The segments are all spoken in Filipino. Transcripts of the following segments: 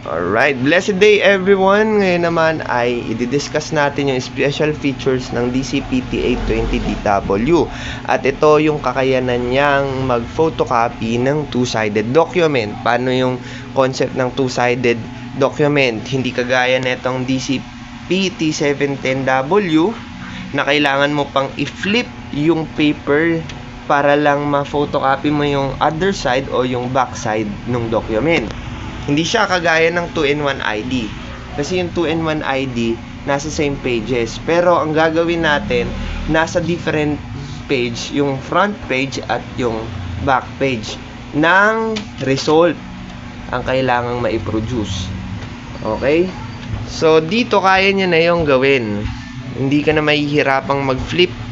Alright, blessed day everyone! Ngayon naman ay i-discuss natin yung special features ng DCP-T820DW. At ito yung kakayanan niyang mag-photocopy ng two-sided document. Paano yung concept ng two-sided document? Hindi kagaya netong DCP-T710W na kailangan mo pang i-flip yung paper para lang ma-photocopy mo yung other side o yung back side ng document. Hindi siya kagaya ng 2-in-1 ID. Kasi yung 2-in-1 ID, nasa same pages. Pero ang gagawin natin, nasa different page, yung front page at yung back page ng result ang kailangang maiproduce. Okay? So, dito kaya niya na yung gawin. Hindi ka na mahihirapang mag-flip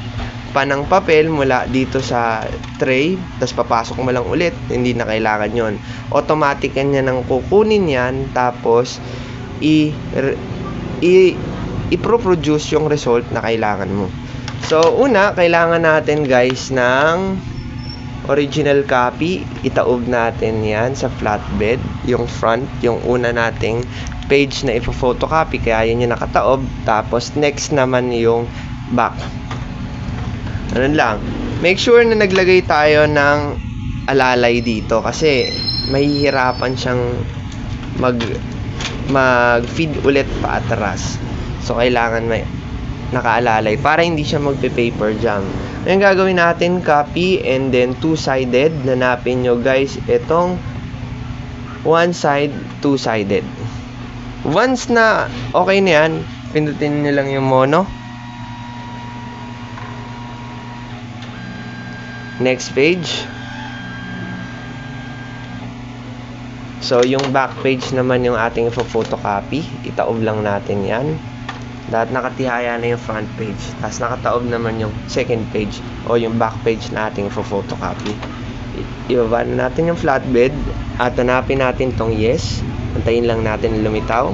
pa ng papel mula dito sa tray, tapos papasok mo lang ulit. Hindi na kailangan yon. Automatic yan nang kukunin yan, tapos i-produce yung result na kailangan mo. So, una, kailangan natin guys ng original copy. Itaob natin yan sa flatbed, yung front, yung una nating page na ipo-photocopy, kaya yun yung nakataob. Tapos, next naman yung back. Ano lang, make sure na naglagay tayo ng alalay dito kasi mahihirapan siyang mag-feed ulit pa atras. So, kailangan may nakaalalay para hindi siya magpe-paper jam. Ngayon gagawin natin, copy and then two-sided. Nanapin nyo guys itong one side, two-sided. Once na okay na yan, pindutin nyo lang yung mono. Next page. So, yung back page naman yung ating photocopy. Itaob lang natin yan. Lahat nakatihaya na yung front page. Tapos nakataob naman yung second page o yung back page na ating photocopy. Ibaba na natin yung flatbed at hanapin natin tong yes. Hantayin lang natin lumitaw.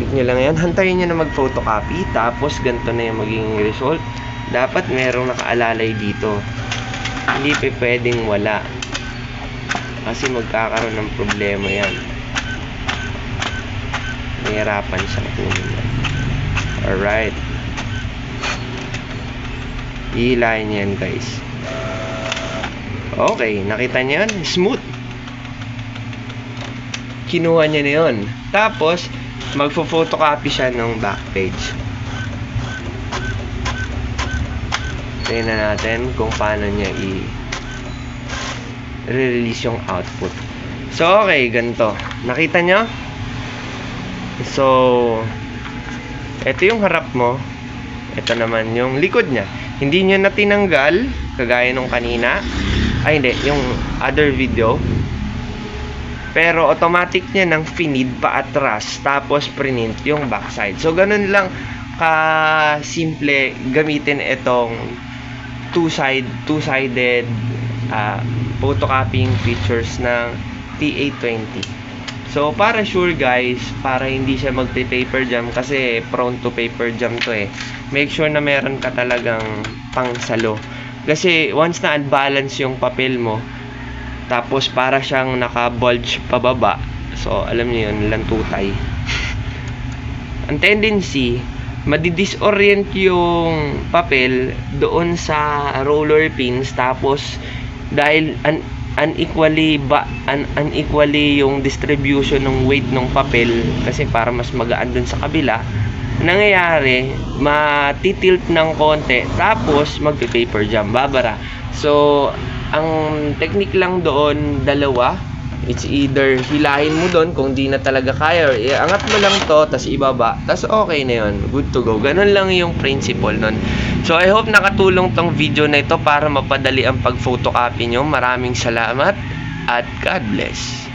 Click nyo lang yan. Hantayin nyo na mag-photocopy. Tapos, ganito na yung magiging result. Dapat merong nakaalalay dito. Hindi pa pwedeng wala. Kasi magkakaroon ng problema yan. Mahirapan siyang kunin yan. Alright. Ihilahin yan guys. Okay, nakita niyo yan? Smooth. Kinuha niya na yun. Tapos, magpo-photocopy siya ng back page. Tingnan natin kung paano niya i-release yung output. So, okay, ganito. Nakita nyo? So, ito yung harap mo. Ito naman yung likod niya. Hindi niya na tinanggal, kagaya nung kanina. Ay, hindi. Yung other video. Pero, automatic niya nang finid pa atras. Tapos, print yung backside. So, ganun lang ka-simple gamitin itong two-sided photocopying features ng T820. So, para sure guys, para hindi siya magpe-paper jam kasi prone to paper jam to eh. Make sure na meron ka talagang pangsalo. Kasi once na unbalance yung papel mo, tapos para siyang naka-bulge pababa. So, alam niyo yun, lantutay. Ang tendency, madidisorient yung papel doon sa roller pins, tapos dahil unequally yung distribution ng weight ng papel kasi para mas magaan dun sa kabila, nangyayari matitilt ng konti tapos magpe-paper jam, babara. So ang technique lang doon dalawa. It's either hilahin mo doon kung di na talaga kaya, or iangat mo lang to, tas ibaba, tas okay na yun, good to go. Ganun lang yung principle nun. So I hope nakatulong tong video na ito para mapadali ang pag-photocopy nyo. Maraming salamat at God bless.